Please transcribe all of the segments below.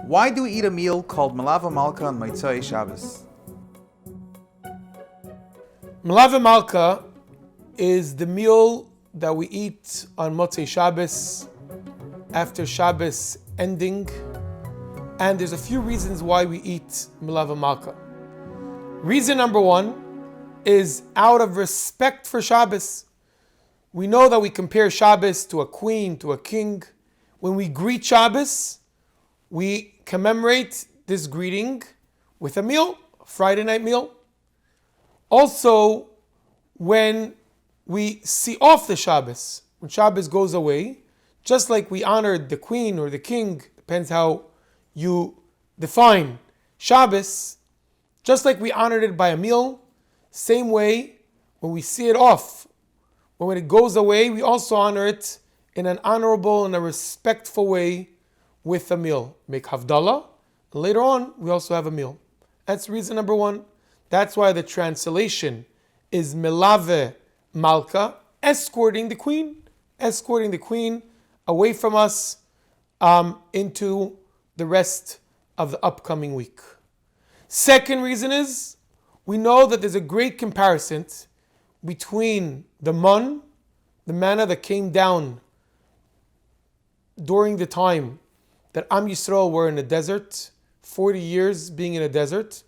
Why do we eat a meal called Melave Malka on Motzei Shabbos? Melave Malka is the meal that we eat on Motzei Shabbos after Shabbos ending, and there's a few reasons why we eat Melave Malka. Reason number one is out of respect for Shabbos. We know that we compare Shabbos to a queen, to a king. When we greet Shabbos, we commemorate this greeting with a meal, a Friday night meal. Also, when we see off the Shabbos, when Shabbos goes away, just like we honored the queen or the king, depends how you define Shabbos, just like we honored it by a meal, same way when we see it off, when it goes away, we also honor it in an honorable and a respectful way with a meal. Make Havdalah, and later on we also have a meal. That's reason number one. That's why the translation is Melave Malka, escorting the queen away from us into the rest of the upcoming week. Second reason is, we know that there's a great comparison between the manna that came down during the time that Am Yisrael were in the desert, 40 years being in a desert.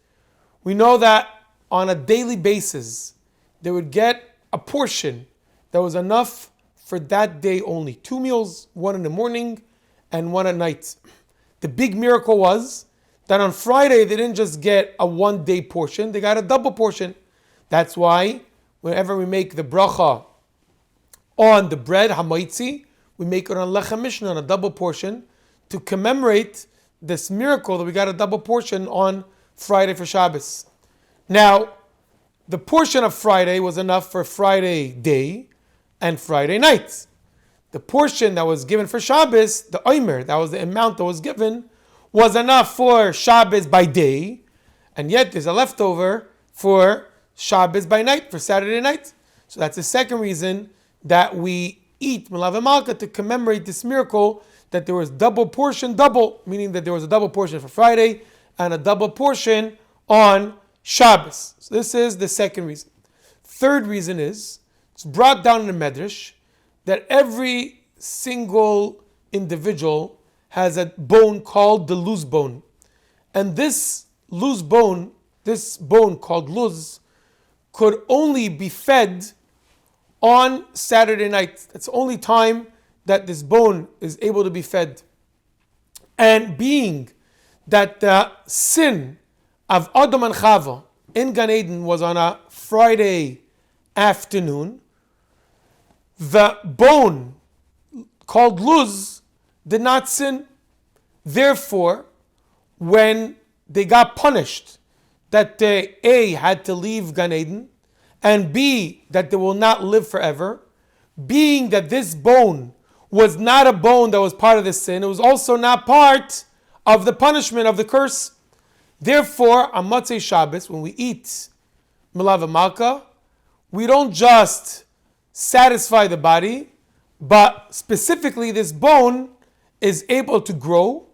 We know that on a daily basis, they would get a portion that was enough for that day only. 2 meals, one in the morning and one at night. The big miracle was that on Friday, they didn't just get a 1-day portion, they got a double portion. That's why whenever we make the bracha on the bread, hamaitzi, we make it on lechem mishnah, on a double portion, to commemorate this miracle that we got a double portion on Friday for Shabbos. Now, the portion of Friday was enough for Friday day and Friday night. The portion that was given for Shabbos, the omer, that was the amount that was given, was enough for Shabbos by day, and yet there's a leftover for Shabbos by night, for Saturday night. So that's the second reason that we eat Melave Malka, to commemorate this miracle, that there was double, meaning that there was a double portion for Friday and a double portion on Shabbos. So this is the second reason. Third reason is, it's brought down in the Medrash that every single individual has a bone called the luz bone. And this luz bone, this bone called luz, could only be fed on Saturday night. That's the only time that this bone is able to be fed. And being that the sin of Adam and Chava in Gan Eden was on a Friday afternoon, the bone called luz did not sin. Therefore, when they got punished that they A, had to leave Gan Eden, and B, that they will not live forever, being that this bone was not a bone that was part of the sin, it was also not part of the punishment of the curse. Therefore, on Motzei Shabbos, when we eat Melave Malka, we don't just satisfy the body, but specifically this bone is able to grow,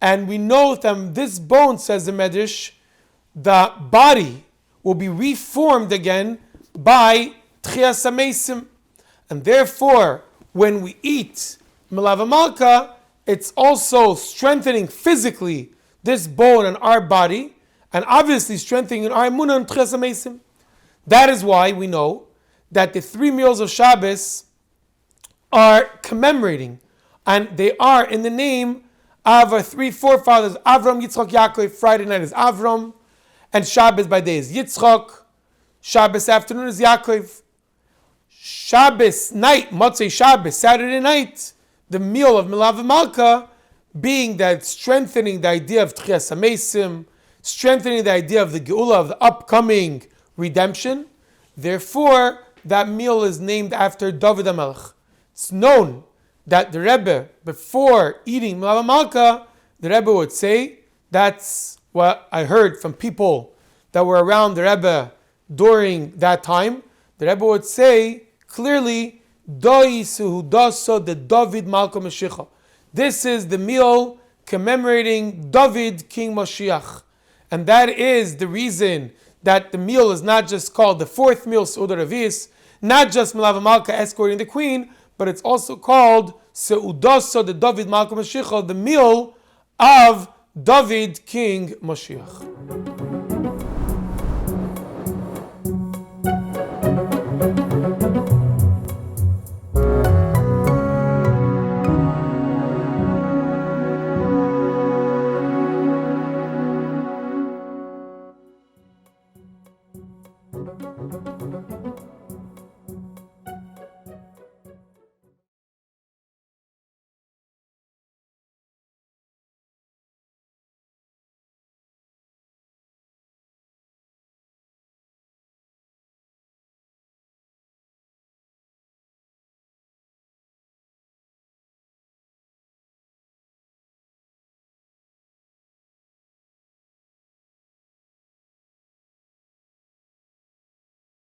and we know that this bone, says the Medrash, the body will be reformed again by Tchias HaMeisim. And therefore, when we eat Melave Malka, it's also strengthening physically this bone in our body, and obviously strengthening our emunah and Tchias HaMeisim. That is why we know that the 3 meals of Shabbos are commemorating, and they are in the name of our 3 forefathers, Avram, Yitzchak, Yaakov. Friday night is Avram, and Shabbos by day is Yitzchak. Shabbos afternoon is Yaakov. Shabbos night, Motzei Shabbos, Saturday night, the meal of Melave Malka, being that strengthening the idea of Tchias HaMeisim, strengthening the idea of the Geula, of the upcoming redemption. Therefore, that meal is named after David HaMelech. It's known that the Rebbe, before eating Melave Malka, the Rebbe would say, that's what I heard from people that were around the Rebbe during that time, the Rebbe would say clearly, Doisu Daso the David Malka Mashiach. This is the meal commemorating David, King Mashiach. And that is the reason that the meal is not just called the fourth meal, Seudah Revis, not just Melave Malka escorting the queen, but it's also called Seudah the David Malka Mashiach, the meal of David, King Mashiach.